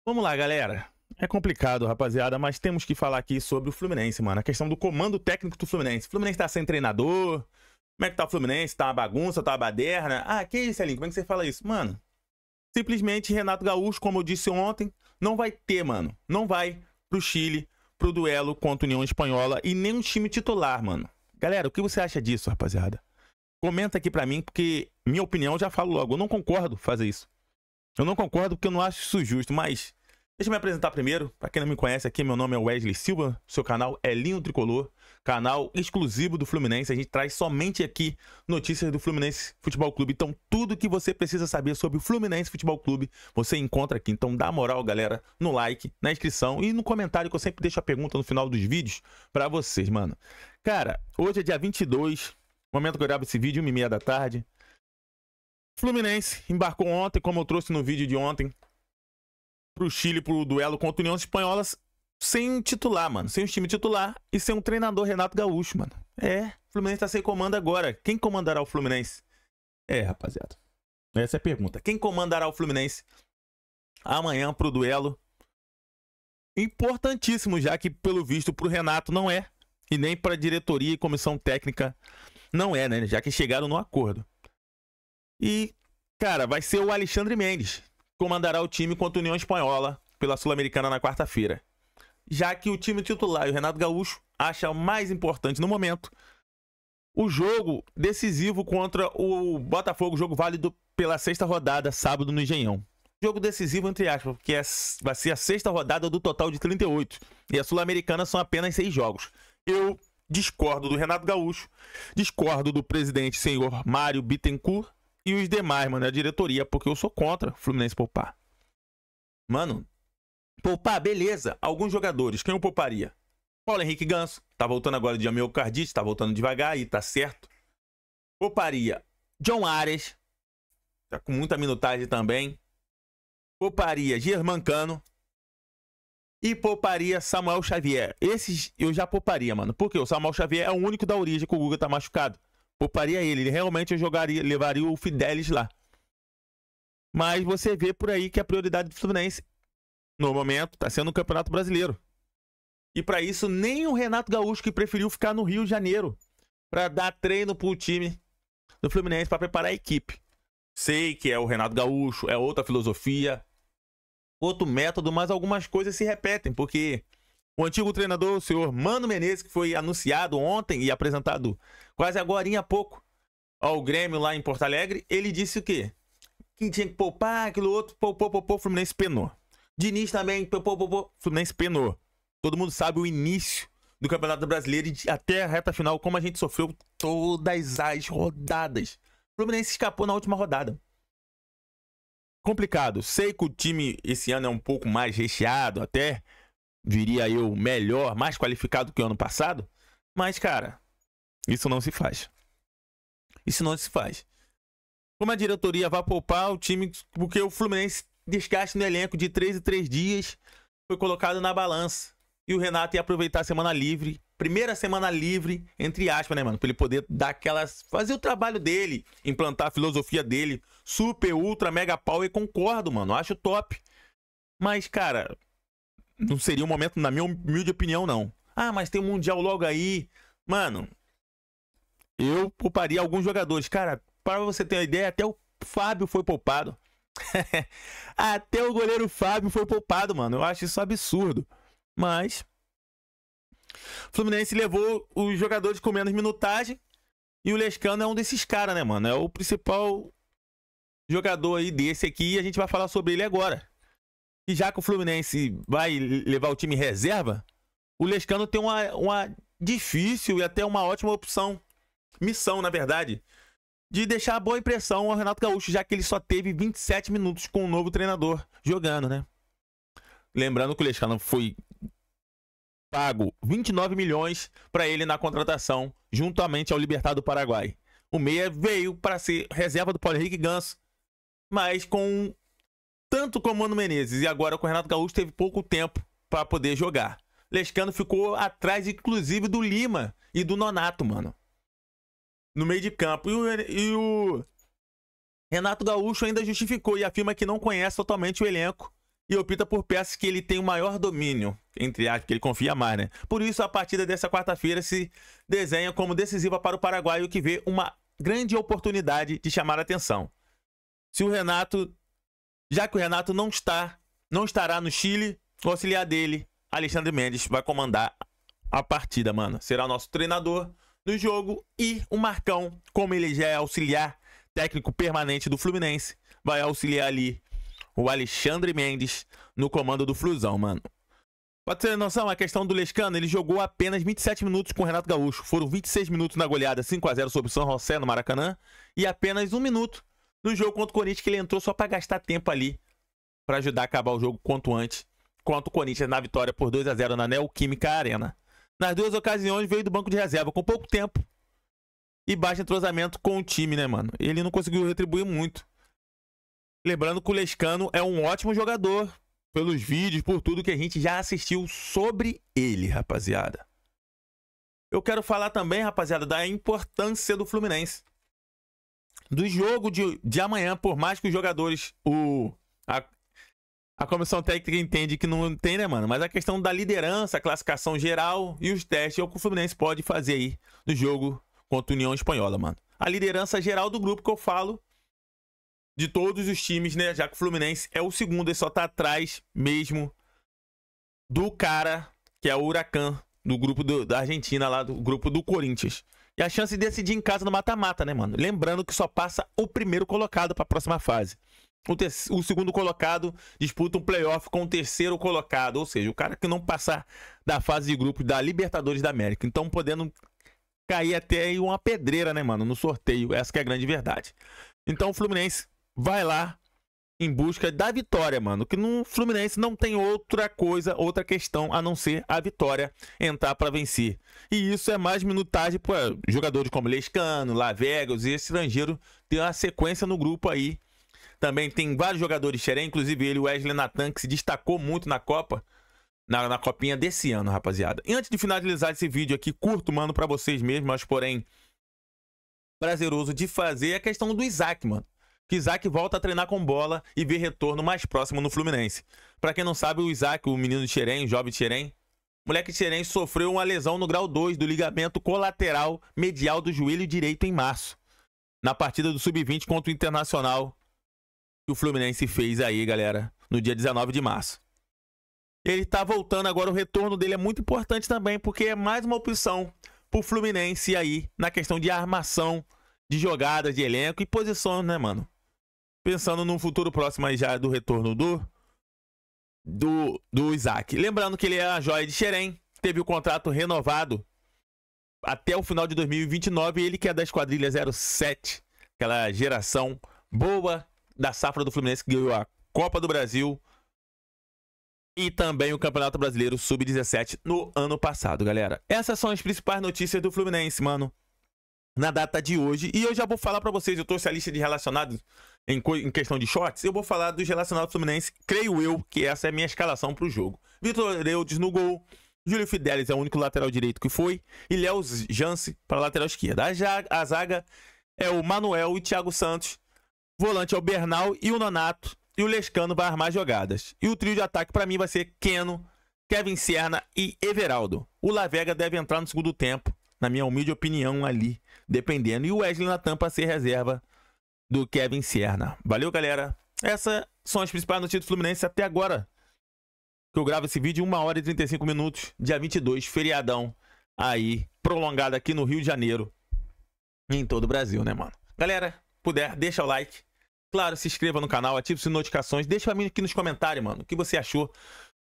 Vamos lá, galera. É complicado, rapaziada, mas temos que falar aqui sobre o Fluminense, mano. A questão do comando técnico do Fluminense. O Fluminense tá sem treinador. Como é que tá o Fluminense? Tá uma bagunça, tá uma baderna. Ah, que isso, Elinho? Como é que você fala isso? Mano, simplesmente Renato Gaúcho, como eu disse ontem, não vai ter, mano. Não vai pro Chile, pro duelo contra a União Espanhola e nem um time titular, mano. Galera, o que você acha disso, rapaziada? Comenta aqui pra mim, porque minha opinião, eu já falo logo, eu não concordo fazer isso. Eu não concordo porque eu não acho isso justo, mas deixa eu me apresentar primeiro. Para quem não me conhece aqui, meu nome é Wesley Silva, seu canal é Linho Tricolor, canal exclusivo do Fluminense. A gente traz somente aqui notícias do Fluminense Futebol Clube. Então, tudo que você precisa saber sobre o Fluminense Futebol Clube, você encontra aqui. Então, dá moral, galera, no like, na inscrição e no comentário, que eu sempre deixo a pergunta no final dos vídeos para vocês, mano. Cara, hoje é dia 22, momento que eu gravo esse vídeo, 1h30 da tarde. Fluminense embarcou ontem, como eu trouxe no vídeo de ontem, pro Chile, pro duelo contra a União Espanhola, sem titular, mano. Sem um time titular e sem um treinador, Renato Gaúcho, mano. O Fluminense tá sem comando agora. Quem comandará o Fluminense? Rapaziada, essa é a pergunta. Quem comandará o Fluminense amanhã pro duelo? Importantíssimo, já que, pelo visto, pro Renato não é. E nem pra diretoria e comissão técnica não é, né? Já que chegaram no acordo. E, cara, vai ser o Alexandre Mendes comandará o time contra a União Espanhola pela Sul-Americana na quarta-feira. Já que o time titular e o Renato Gaúcho acha mais importante no momento o jogo decisivo contra o Botafogo, jogo válido pela sexta rodada, sábado no Engenhão. Jogo decisivo, entre aspas, porque vai ser a sexta rodada do total de 38. E a Sul-Americana são apenas 6 jogos. Eu discordo do Renato Gaúcho, discordo do presidente senhor Mário Bittencourt e os demais, mano, a diretoria, porque eu sou contra o Fluminense poupar. Mano, poupar, beleza. Alguns jogadores, quem eu pouparia? Paulo Henrique Ganso, tá voltando agora de miocardite, tá voltando devagar e tá certo. Pouparia John Arias, tá com muita minutagem também. Pouparia Germancano. E pouparia Samuel Xavier. Esses eu já pouparia, mano. Porque o Samuel Xavier é o único da origem que o Guga tá machucado. Pouparia ele realmente levaria o Fidelis lá. Mas você vê por aí que a prioridade do Fluminense, no momento, tá sendo o Campeonato Brasileiro. E para isso, nem o Renato Gaúcho, que preferiu ficar no Rio de Janeiro para dar treino pro time do Fluminense, para preparar a equipe. Sei que é o Renato Gaúcho, é outra filosofia, outro método, mas algumas coisas se repetem, porque o antigo treinador, o senhor Mano Menezes, que foi anunciado ontem e apresentado quase agora há pouco ao Grêmio lá em Porto Alegre, ele disse o quê? Que tinha que poupar, aquilo outro, poupou, Fluminense penou. Diniz também, poupou, Fluminense penou. Todo mundo sabe o início do Campeonato Brasileiro e até a reta final, como a gente sofreu todas as rodadas. O Fluminense escapou na última rodada. Complicado. Sei que o time esse ano é um pouco mais recheado, até diria eu, melhor, mais qualificado que o ano passado. Mas, cara, isso não se faz. Isso não se faz. Como a diretoria vai poupar o time, porque o Fluminense desgaste no elenco de 3 em 3 dias foi colocado na balança. E o Renato ia aproveitar a semana livre, primeira semana livre, entre aspas, né, mano? Pra ele poder dar aquelas... fazer o trabalho dele, implantar a filosofia dele. Super, ultra, mega power, concordo, mano. Acho top. Mas, cara, não seria um momento, na minha humilde opinião, não. Ah, mas tem um Mundial logo aí. Mano, eu pouparia alguns jogadores. Cara, para você ter uma ideia, até o Fábio foi poupado. Até o goleiro Fábio foi poupado, mano. Eu acho isso absurdo. Mas o Fluminense levou os jogadores com menos minutagem. E o Lescano é um desses caras, né, mano? É o principal jogador aí desse aqui. E a gente vai falar sobre ele agora. E já que o Fluminense vai levar o time reserva, o Lescano tem uma difícil e até uma ótima missão, na verdade, de deixar boa impressão ao Renato Gaúcho, já que ele só teve 27 minutos com o novo treinador jogando, né? Lembrando que o Lescano foi pago 29 milhões para ele na contratação, juntamente ao Libertad do Paraguai. O meia veio para ser reserva do Paulo Henrique Ganso, mas com tanto com o Mano Menezes e agora com o Renato Gaúcho teve pouco tempo para poder jogar. Lescano ficou atrás, inclusive, do Lima e do Nonato, mano, no meio de campo. E o Renato Gaúcho ainda justificou e afirma que não conhece totalmente o elenco e opta por peças que ele tem o maior domínio, entre aspas, que ele confia mais, né? Por isso, a partida dessa quarta-feira se desenha como decisiva para o paraguaio, que vê uma grande oportunidade de chamar a atenção. Já que o Renato não estará no Chile, o auxiliar dele, Alexandre Mendes, vai comandar a partida, mano. Será o nosso treinador do jogo e o Marcão, como ele já é auxiliar técnico permanente do Fluminense, vai auxiliar ali o Alexandre Mendes no comando do Flusão, mano. Pra ter noção, a questão do Lescano, ele jogou apenas 27 minutos com o Renato Gaúcho. Foram 26 minutos na goleada 5-0 sobre o São José no Maracanã e apenas 1 minuto no jogo contra o Corinthians, que ele entrou só pra gastar tempo ali, pra ajudar a acabar o jogo quanto antes, contra o Corinthians na vitória por 2-0 na Neoquímica Arena. Nas duas ocasiões veio do banco de reserva com pouco tempo e baixo entrosamento com o time, né, mano? Ele não conseguiu retribuir muito. Lembrando que o Lescano é um ótimo jogador, pelos vídeos, por tudo que a gente já assistiu sobre ele, rapaziada. Eu quero falar também, rapaziada, da importância do Fluminense. Do jogo de amanhã, por mais que os jogadores, a comissão técnica entende que não tem, né, mano? Mas a questão da liderança, a classificação geral e os testes é o que o Fluminense pode fazer aí no jogo contra a União Espanhola, mano. A liderança geral do grupo que eu falo, de todos os times, né? Já que o Fluminense é o segundo, ele só tá atrás mesmo do cara que é o Huracan, do grupo da Argentina lá, do grupo do Corinthians. E a chance de decidir em casa no mata-mata, né, mano? Lembrando que só passa o primeiro colocado para a próxima fase. O segundo colocado disputa um playoff com o terceiro colocado, ou seja, o cara que não passar da fase de grupo da Libertadores da América. Então, podendo cair até aí uma pedreira, né, mano, no sorteio. Essa que é a grande verdade. Então, o Fluminense vai lá em busca da vitória, mano. Que no Fluminense não tem outra coisa, outra questão a não ser a vitória, entrar para vencer. E isso é mais minutagem para jogadores como Lescano, Lavegas e estrangeiro ter uma sequência no grupo aí. Também tem vários jogadores xerém, inclusive ele, o Wesley Natan, que se destacou muito na Copa, na copinha desse ano, rapaziada. E antes de finalizar esse vídeo aqui, curto, mano, pra vocês mesmos, mas porém prazeroso de fazer, é a questão do Isaac, mano. Que Isaac volta a treinar com bola e vê retorno mais próximo no Fluminense. Pra quem não sabe, o Isaac, o menino de Xerém, o jovem de Xerém, moleque de Xerém, sofreu uma lesão no grau 2 do ligamento colateral medial do joelho direito em março, na partida do Sub-20 contra o Internacional, que o Fluminense fez aí, galera, no dia 19 de março. Ele tá voltando agora, o retorno dele é muito importante também, porque é mais uma opção pro Fluminense aí, na questão de armação, de jogadas, de elenco e posições, né, mano? Pensando num futuro próximo aí já do retorno do Isaac. Lembrando que ele é a joia de Xerém, teve o contrato renovado até o final de 2029, ele que é da Esquadrilha 07, aquela geração boa da safra do Fluminense, que ganhou a Copa do Brasil e também o Campeonato Brasileiro Sub-17 no ano passado, galera. Essas são as principais notícias do Fluminense, mano, na data de hoje. E eu já vou falar pra vocês, eu trouxe a lista de relacionados em questão de shorts. Eu vou falar dos relacionados do Fluminense, creio eu que essa é a minha escalação pro jogo. Vitor Eudes no gol, Júlio Fidelis é o único lateral direito que foi, e Léo Jance para a lateral esquerda. A zaga é o Manuel e Thiago Santos. Volante é o Bernal e o Nonato. E o Lescano vai armar jogadas. E o trio de ataque para mim vai ser Keno, Kevin Serna e Everaldo. O Lavega deve entrar no segundo tempo, na minha humilde opinião ali, dependendo. E o Wesley Natan para ser reserva do Kevin Serna. Valeu, galera. Essas são as principais notícias do Fluminense até agora, que eu gravo esse vídeo, 1 hora e 35 minutos, dia 22, feriadão aí, prolongado aqui no Rio de Janeiro e em todo o Brasil, né, mano? Galera, puder, deixa o like. Claro, se inscreva no canal, ative as notificações. Deixa pra mim aqui nos comentários, mano, o que você achou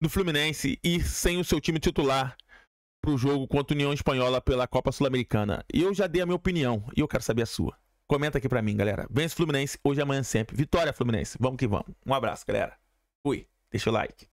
do Fluminense e sem o seu time titular pro jogo contra a União Espanhola pela Copa Sul-Americana. E eu já dei a minha opinião e eu quero saber a sua. Comenta aqui pra mim, galera. Vence Fluminense, hoje, amanhã, sempre. Vitória, Fluminense. Vamos que vamos. Um abraço, galera. Fui. Deixa o like.